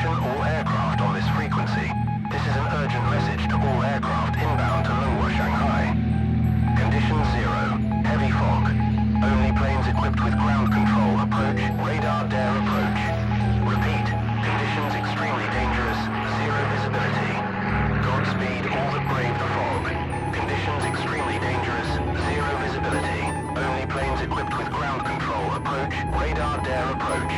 Attention all aircraft on this frequency. This is an urgent message to all aircraft inbound to Lunghua, Shanghai. Condition 0. Heavy fog. Only planes equipped with ground control approach. Radar dare approach. Repeat. Conditions extremely dangerous. Zero visibility. Godspeed all that brave the fog. Conditions extremely dangerous. Zero visibility. Only planes equipped with ground control approach. Radar dare approach.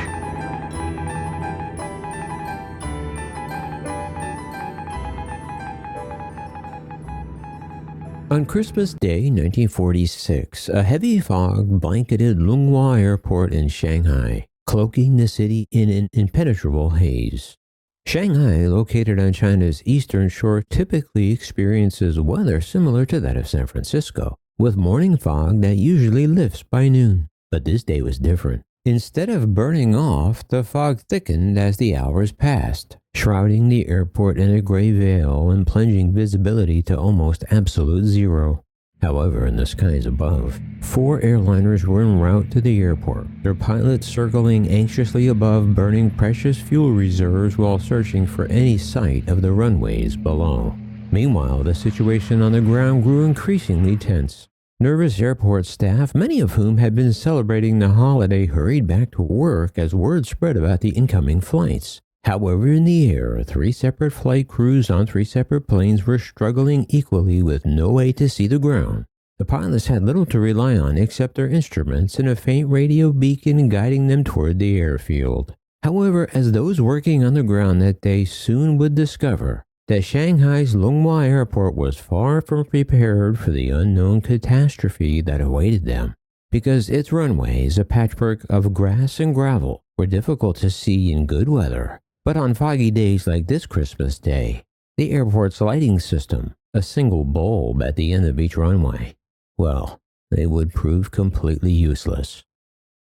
On Christmas Day, 1946, a heavy fog blanketed Lunghua Airport in Shanghai, cloaking the city in an impenetrable haze. Shanghai, located on China's eastern shore, typically experiences weather similar to that of San Francisco, with morning fog that usually lifts by noon. But this day was different. Instead of burning off, the fog thickened as the hours passed, shrouding the airport in a gray veil and plunging visibility to almost absolute zero. However, in the skies above, 4 airliners were en route to the airport, their pilots circling anxiously above, burning precious fuel reserves while searching for any sight of the runways below. Meanwhile, the situation on the ground grew increasingly tense. Nervous airport staff, many of whom had been celebrating the holiday, hurried back to work as word spread about the incoming flights. However, in the air, 3 separate flight crews on 3 separate planes were struggling equally with no way to see the ground. The pilots had little to rely on except their instruments and a faint radio beacon guiding them toward the airfield. However, as those working on the ground that day soon would discover, that Shanghai's Lunghua Airport was far from prepared for the unknown catastrophe that awaited them, because its runways, a patchwork of grass and gravel, were difficult to see in good weather. But on foggy days like this Christmas Day, the airport's lighting system, a single bulb at the end of each runway, well, they would prove completely useless.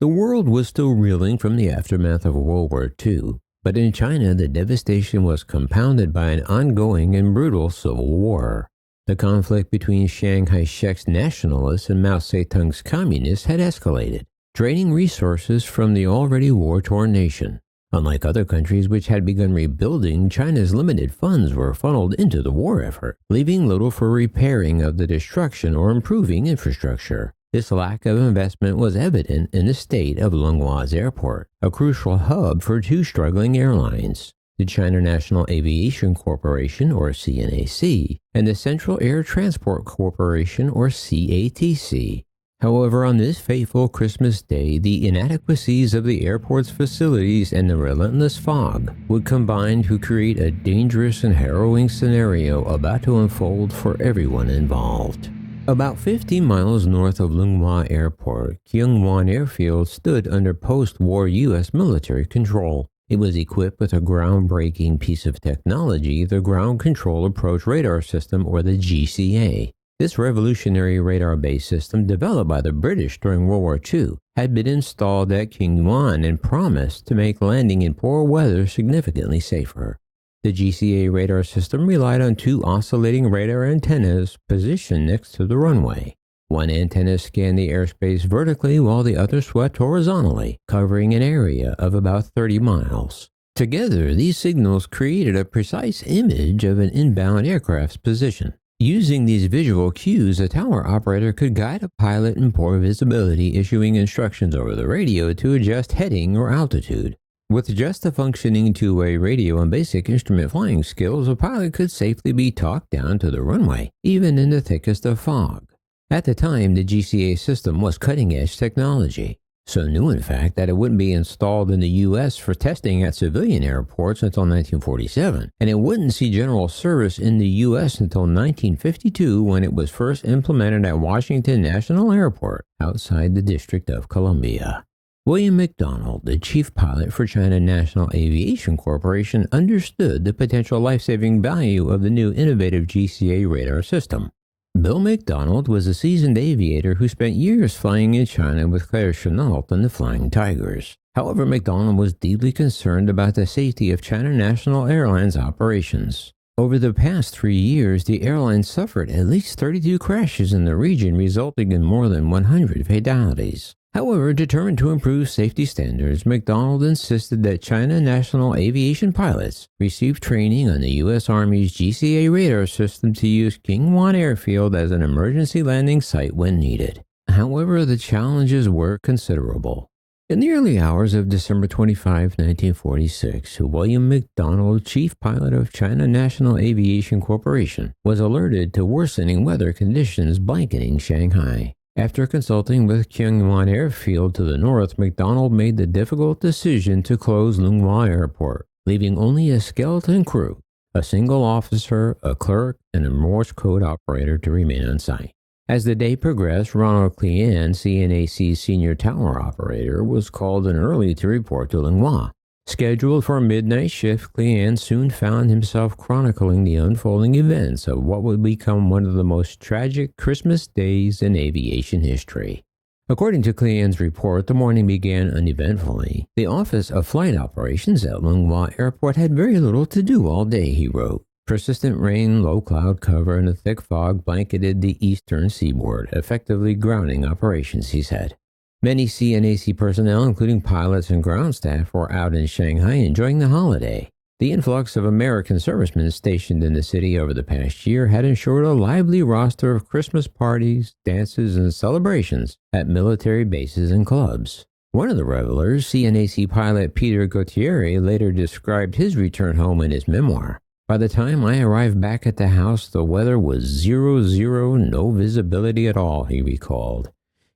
The world was still reeling from the aftermath of World War II. But in China, the devastation was compounded by an ongoing and brutal civil war. The conflict between Chiang Kai-shek's nationalists and Mao Zedong's communists had escalated, draining resources from the already war-torn nation. Unlike other countries which had begun rebuilding, China's limited funds were funneled into the war effort, leaving little for repairing of the destruction or improving infrastructure. This lack of investment was evident in the state of Lunghua's airport, a crucial hub for 2 struggling airlines, the China National Aviation Corporation, or CNAC, and the Central Air Transport Corporation, or CATC. However, on this fateful Christmas Day, the inadequacies of the airport's facilities and the relentless fog would combine to create a dangerous and harrowing scenario about to unfold for everyone involved. About 15 miles north of Lunghua Airport, Kyungwon Airfield stood under post-war U.S. military control. It was equipped with a groundbreaking piece of technology, the Ground Control Approach Radar System, or the GCA. This revolutionary radar-based system, developed by the British during World War II, had been installed at Kyungwon and promised to make landing in poor weather significantly safer. The GCA radar system relied on 2 oscillating radar antennas positioned next to the runway. One antenna scanned the airspace vertically while the other swept horizontally, covering an area of about 30 miles. Together, these signals created a precise image of an inbound aircraft's position. Using these visual cues, a tower operator could guide a pilot in poor visibility, issuing instructions over the radio to adjust heading or altitude. With just a functioning 2-way radio and basic instrument flying skills, a pilot could safely be talked down to the runway, even in the thickest of fog. At the time, the GCA system was cutting-edge technology, so new in fact that it wouldn't be installed in the U.S. for testing at civilian airports until 1947, and it wouldn't see general service in the U.S. until 1952 when it was first implemented at Washington National Airport outside the District of Columbia. William McDonald, the chief pilot for China National Aviation Corporation, understood the potential life-saving value of the new innovative GCA radar system. Bill McDonald was a seasoned aviator who spent years flying in China with Claire Chennault and the Flying Tigers. However, McDonald was deeply concerned about the safety of China National Airlines operations. Over the past 3 years, the airline suffered at least 32 crashes in the region, resulting in more than 100 fatalities. However, determined to improve safety standards, McDonald insisted that China National Aviation pilots receive training on the U.S. Army's GCA radar system to use Kingwan Airfield as an emergency landing site when needed. However, the challenges were considerable. In the early hours of December 25, 1946, William McDonald, chief pilot of China National Aviation Corporation, was alerted to worsening weather conditions blanketing Shanghai. After consulting with Kingwan Airfield to the north, McDonald made the difficult decision to close Lunghua Airport, leaving only a skeleton crew, a single officer, a clerk, and a Morse code operator to remain on site. As the day progressed, Ronald Clean, CNAC's senior tower operator, was called in early to report to Lunghua. Scheduled for a midnight shift, Clean soon found himself chronicling the unfolding events of what would become one of the most tragic Christmas days in aviation history. According to Clean's report, the morning began uneventfully. The Office of Flight Operations at Lunghua Airport had very little to do all day, he wrote. Persistent rain, low cloud cover, and a thick fog blanketed the eastern seaboard, effectively grounding operations, he said. Many CNAC personnel, including pilots and ground staff, were out in Shanghai enjoying the holiday. The influx of American servicemen stationed in the city over the past year had ensured a lively roster of Christmas parties, dances, and celebrations at military bases and clubs. One of the revelers, CNAC pilot Peter Gautier, later described his return home in his memoir. By the time I arrived back at the house, the weather was 0, no visibility at all, he recalled.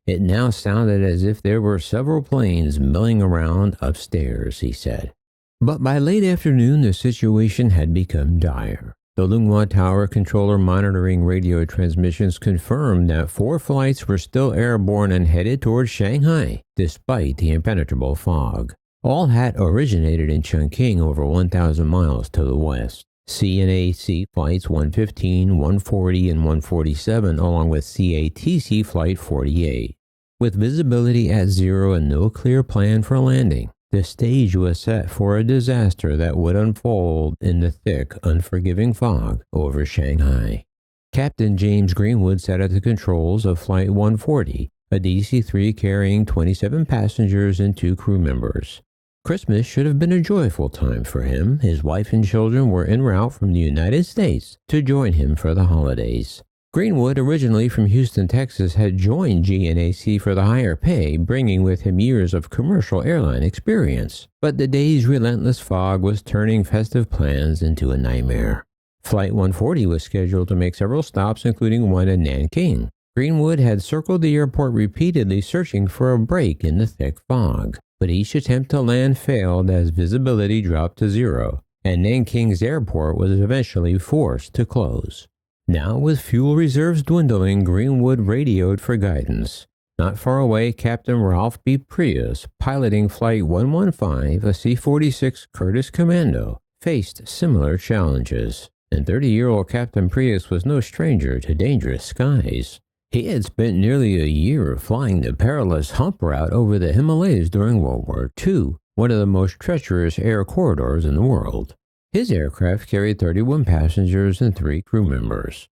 It now sounded as if there were several planes milling around upstairs, he said. But by late afternoon, the situation had become dire. The Lunghua Tower controller monitoring radio transmissions confirmed that 4 flights were still airborne and headed toward Shanghai, despite the impenetrable fog. All had originated in Chongqing, over 1,000 miles to the west. CNAC Flights 115, 140, and 147, along with CATC Flight 48. With visibility at 0 and no clear plan for landing, the stage was set for a disaster that would unfold in the thick, unforgiving fog over Shanghai. Captain James Greenwood sat at the controls of Flight 140, a DC-3 carrying 27 passengers and 2 crew members. Christmas should have been a joyful time for him. His wife and children were en route from the United States to join him for the holidays. Greenwood, originally from Houston, Texas, had joined GNAC for the higher pay, bringing with him years of commercial airline experience. But the day's relentless fog was turning festive plans into a nightmare. Flight 140 was scheduled to make several stops, including one in Nanking. Greenwood had circled the airport repeatedly, searching for a break in the thick fog. But each attempt to land failed as visibility dropped to 0, and Nanking's airport was eventually forced to close. Now, with fuel reserves dwindling, Greenwood radioed for guidance. Not far away, Captain Ralph B. Prius, piloting Flight 115, a C-46 Curtiss Commando, faced similar challenges. And 30-year-old Captain Prius was no stranger to dangerous skies. He had spent nearly a year flying the perilous hump route over the Himalayas during World War II, one of the most treacherous air corridors in the world. His aircraft carried 31 passengers and 3 crew members.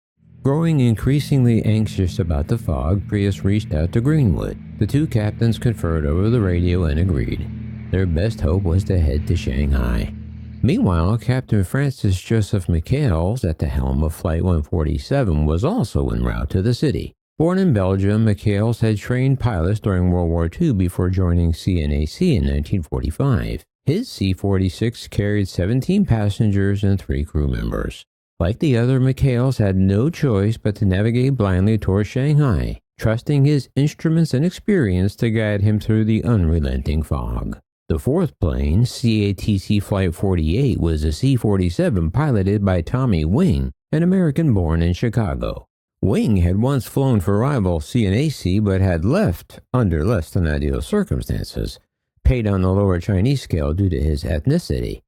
Growing increasingly anxious about the fog, Prius reached out to Greenwood. The 2 captains conferred over the radio and agreed. Their best hope was to head to Shanghai. Meanwhile, Captain Francis Joseph McHales, at the helm of Flight 147, was also en route to the city. Born in Belgium, McHales had trained pilots during World War II before joining CNAC in 1945. His C-46 carried 17 passengers and 3 crew members. Like the other, McHales had no choice but to navigate blindly toward Shanghai, trusting his instruments and experience to guide him through the unrelenting fog. The 4th plane, CATC Flight 48, was a C-47 piloted by Tommy Wing, an American born in Chicago. Wing had once flown for rival CNAC but had left under less than ideal circumstances, paid on the lower Chinese scale due to his ethnicity.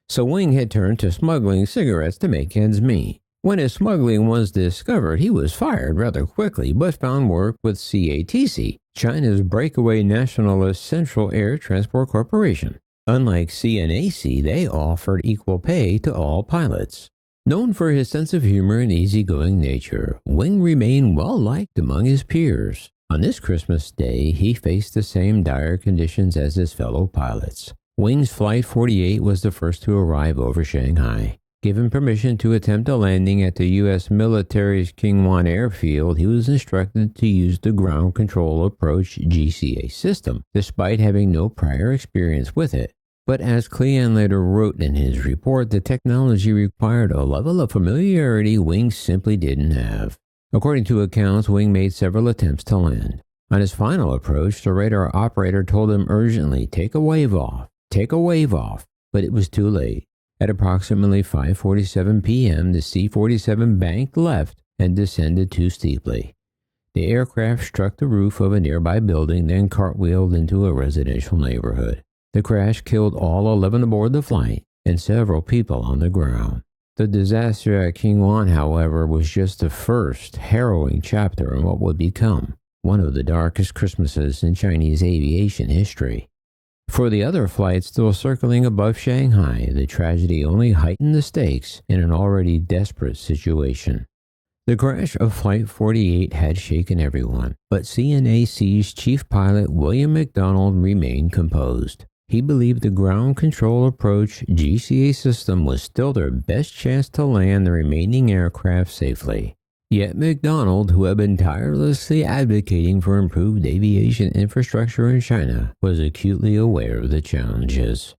So Wing had turned to smuggling cigarettes to make ends meet. When his smuggling was discovered, he was fired rather quickly but found work with CATC, China's breakaway nationalist Central Air Transport Corporation. Unlike CNAC, they offered equal pay to all pilots. Known for his sense of humor and easygoing nature, Wing remained well-liked among his peers. On this Christmas Day, he faced the same dire conditions as his fellow pilots. Wing's Flight 48 was the first to arrive over Shanghai. Given permission to attempt a landing at the U.S. military's Kingwan airfield, he was instructed to use the Ground Control Approach GCA system, despite having no prior experience with it. But as Clean later wrote in his report, the technology required a level of familiarity Wing simply didn't have. According to accounts, Wing made several attempts to land. On his final approach, the radar operator told him urgently, take a wave off, but it was too late. At approximately 5:47 p.m., the C-47 banked left and descended too steeply. The aircraft struck the roof of a nearby building, then cartwheeled into a residential neighborhood. The crash killed all 11 aboard the flight and several people on the ground. The disaster at Kingwan, however, was just the first harrowing chapter in what would become one of the darkest Christmases in Chinese aviation history. For the other flights still circling above Shanghai, the tragedy only heightened the stakes in an already desperate situation. The crash of Flight 48 had shaken everyone, but CNAC's chief pilot William McDonald remained composed. He believed the Ground Control Approach GCA system was still their best chance to land the remaining aircraft safely. Yet McDonald, who had been tirelessly advocating for improved aviation infrastructure in China, was acutely aware of the challenges.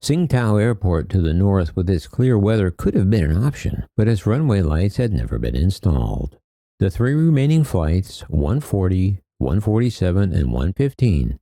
Tsingtao Airport to the north with its clear weather could have been an option, but its runway lights had never been installed. The three remaining flights, 140, 147, and 115,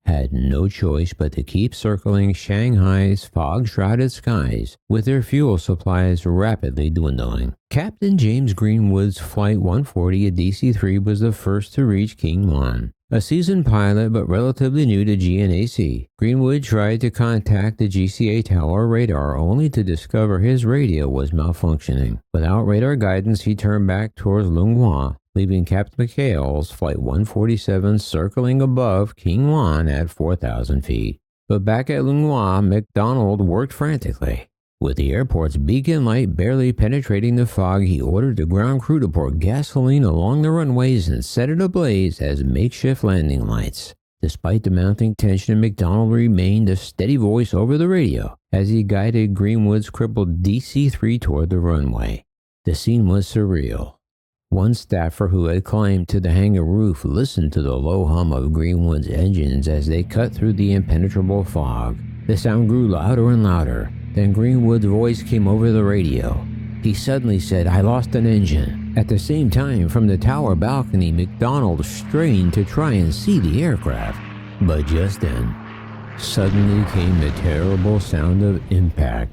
had no choice but to keep circling Shanghai's fog-shrouded skies, with their fuel supplies rapidly dwindling. Captain James Greenwood's Flight 140 at DC-3 was the first to reach Kingwan. A seasoned pilot but relatively new to CNAC, Greenwood tried to contact the GCA tower radar only to discover his radio was malfunctioning. Without radar guidance, he turned back towards Lunghua, leaving Capt. McHale's Flight 147 circling above Kingwan at 4,000 feet. But back at Lunghua, McDonald worked frantically. With the airport's beacon light barely penetrating the fog, he ordered the ground crew to pour gasoline along the runways and set it ablaze as makeshift landing lights. Despite the mounting tension, McDonald remained a steady voice over the radio as he guided Greenwood's crippled DC-3 toward the runway. The scene was surreal. One staffer who had climbed to the hangar roof listened to the low hum of Greenwood's engines as they cut through the impenetrable fog. The sound grew louder and louder. Then Greenwood's voice came over the radio. He suddenly said, "I lost an engine." At the same time, from the tower balcony, McDonald strained to try and see the aircraft. But just then, suddenly came the terrible sound of impact,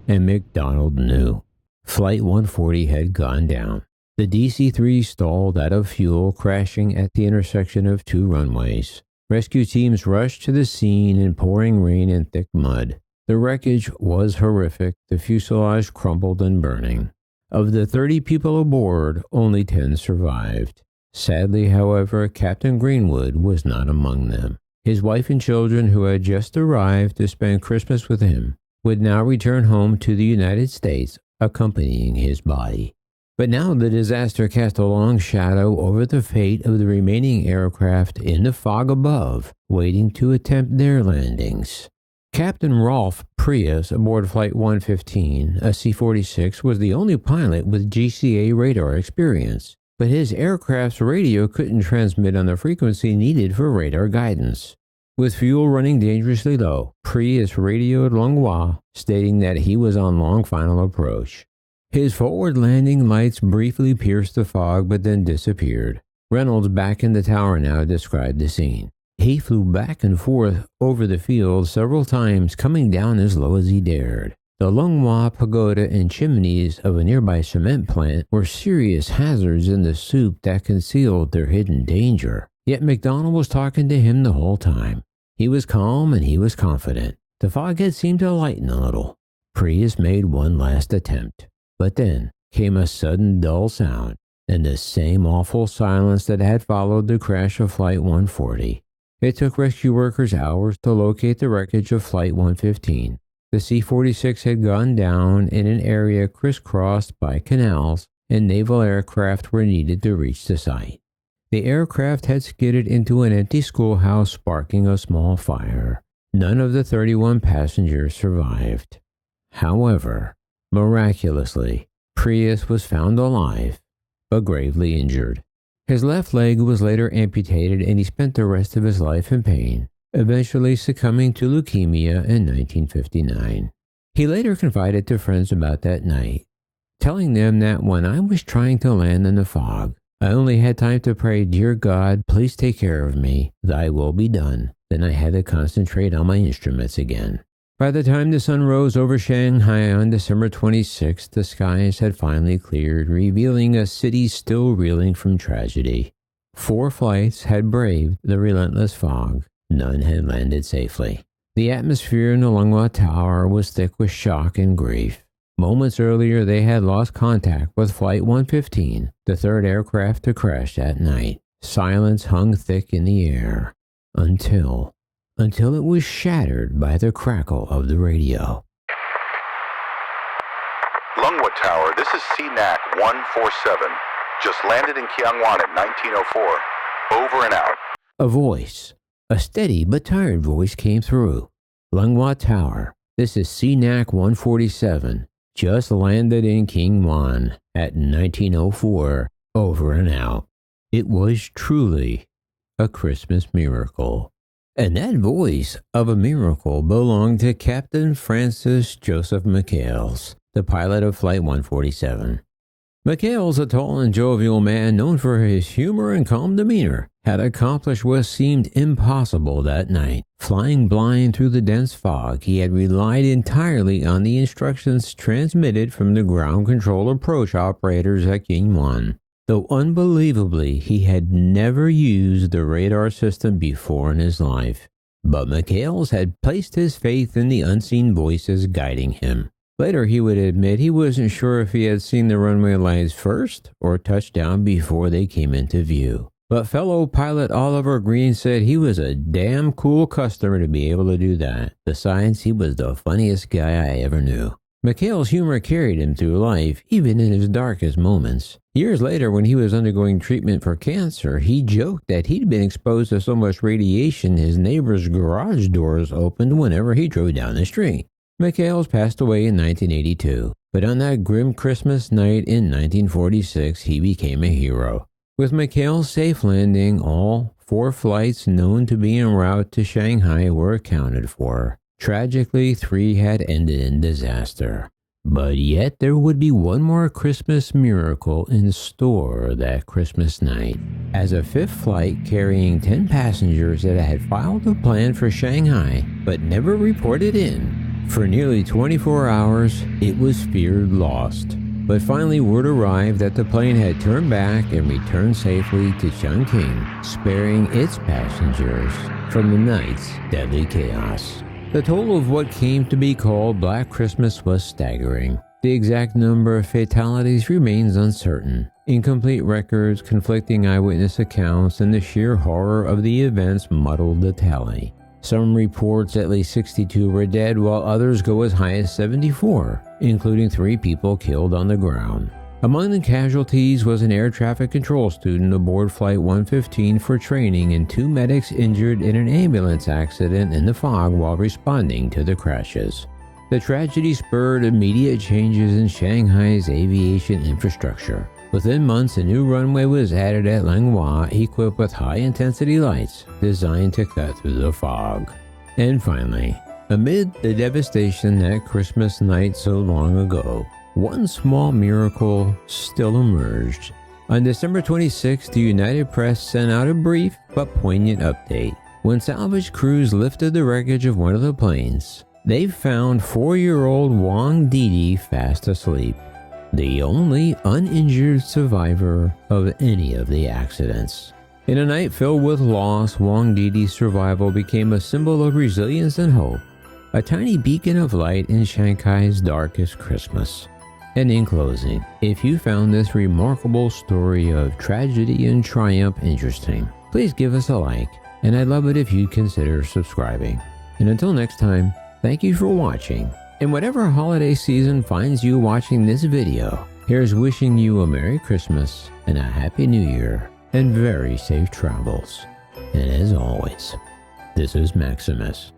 and McDonald knew. Flight 140 had gone down. The DC-3 stalled out of fuel, crashing at the intersection of two runways. Rescue teams rushed to the scene in pouring rain and thick mud. The wreckage was horrific, the fuselage crumpled and burning. Of the 30 people aboard, only 10 survived. Sadly, however, Captain Greenwood was not among them. His wife and children, who had just arrived to spend Christmas with him, would now return home to the United States, accompanying his body. But now the disaster cast a long shadow over the fate of the remaining aircraft in the fog above, waiting to attempt their landings. Captain Rolf Prius aboard Flight 115, a C-46, was the only pilot with GCA radar experience, but his aircraft's radio couldn't transmit on the frequency needed for radar guidance. With fuel running dangerously low, Prius radioed Lunghua, stating that he was on long final approach. His forward landing lights briefly pierced the fog but then disappeared. Reynolds, back in the tower now, described the scene. He flew back and forth over the field several times, coming down as low as he dared. The Lunghua pagoda and chimneys of a nearby cement plant were serious hazards in the soup that concealed their hidden danger. Yet McDonald was talking to him the whole time. He was calm and he was confident. The fog had seemed to lighten a little. Prius made one last attempt. But then came a sudden dull sound, and the same awful silence that had followed the crash of Flight 140. It took rescue workers hours to locate the wreckage of Flight 115. The C-46 had gone down in an area crisscrossed by canals, and naval aircraft were needed to reach the site. The aircraft had skidded into an empty schoolhouse, sparking a small fire. None of the 31 passengers survived. However, miraculously, Prius was found alive, but gravely injured. His left leg was later amputated and he spent the rest of his life in pain, eventually succumbing to leukemia in 1959. He later confided to friends about that night, telling them that when I was trying to land in the fog, I only had time to pray, "Dear God, please take care of me, thy will be done." Then I had to concentrate on my instruments again. By the time the sun rose over Shanghai on December 26th, the skies had finally cleared, revealing a city still reeling from tragedy. 4 flights had braved the relentless fog. None had landed safely. The atmosphere in the Lunghwa Tower was thick with shock and grief. Moments earlier, they had lost contact with Flight 115, the third aircraft to crash that night. Silence hung thick in the air until it was shattered by the crackle of the radio. Lunghwa Tower, this is CNAC 147. Just landed in Kyangwon at 1904. Over and out. A voice, a steady but tired voice came through. Lunghwa Tower, this is CNAC 147. Just landed in Kyangwon at 1904. Over and out. It was truly a Christmas miracle. And that voice of a miracle belonged to Captain Francis Joseph McHales, the pilot of Flight 147. McHales, a tall and jovial man known for his humor and calm demeanor, had accomplished what seemed impossible that night. Flying blind through the dense fog, he had relied entirely on the instructions transmitted from the ground control approach operators at Kyangwon. Though unbelievably, he had never used the radar system before in his life. But McHales had placed his faith in the unseen voices guiding him. Later, he would admit he wasn't sure if he had seen the runway lights first or touched down before they came into view. But fellow pilot Oliver Green said he was a damn cool customer to be able to do that. Besides, he was the funniest guy I ever knew. McHale's humor carried him through life, even in his darkest moments. Years later, when he was undergoing treatment for cancer, he joked that he'd been exposed to so much radiation his neighbor's garage doors opened whenever he drove down the street. McHales passed away in 1982, but on that grim Christmas night in 1946, he became a hero. With McHale's safe landing, all 4 flights known to be en route to Shanghai were accounted for. Tragically, 3 had ended in disaster. But yet there would be one more Christmas miracle in store that Christmas night. As a 5th flight carrying 10 passengers that had filed a plan for Shanghai but never reported in, for nearly 24 hours it was feared lost. But finally word arrived that the plane had turned back and returned safely to Chongqing, sparing its passengers from the night's deadly chaos. The total of what came to be called Black Christmas was staggering. The exact number of fatalities remains uncertain. Incomplete records, conflicting eyewitness accounts, and the sheer horror of the events muddled the tally. Some reports at least 62 were dead, while others go as high as 74, including 3 people killed on the ground. Among the casualties was an air traffic control student aboard Flight 115 for training and 2 medics injured in an ambulance accident in the fog while responding to the crashes. The tragedy spurred immediate changes in Shanghai's aviation infrastructure. Within months, a new runway was added at Lunghwa, equipped with high-intensity lights designed to cut through the fog. And finally, amid the devastation that Christmas night so long ago, one small miracle still emerged. On December 26th, the United Press sent out a brief but poignant update. When salvage crews lifted the wreckage of one of the planes, they found 4-year-old Wang Didi fast asleep, the only uninjured survivor of any of the accidents. In a night filled with loss, Wang Didi's survival became a symbol of resilience and hope, a tiny beacon of light in Shanghai's darkest Christmas. And in closing, if you found this remarkable story of tragedy and triumph interesting, please give us a like, and I'd love it if you'd consider subscribing. And until next time, thank you for watching, and whatever holiday season finds you watching this video, here's wishing you a Merry Christmas and a Happy New Year, and very safe travels. And as always, this is Maximus.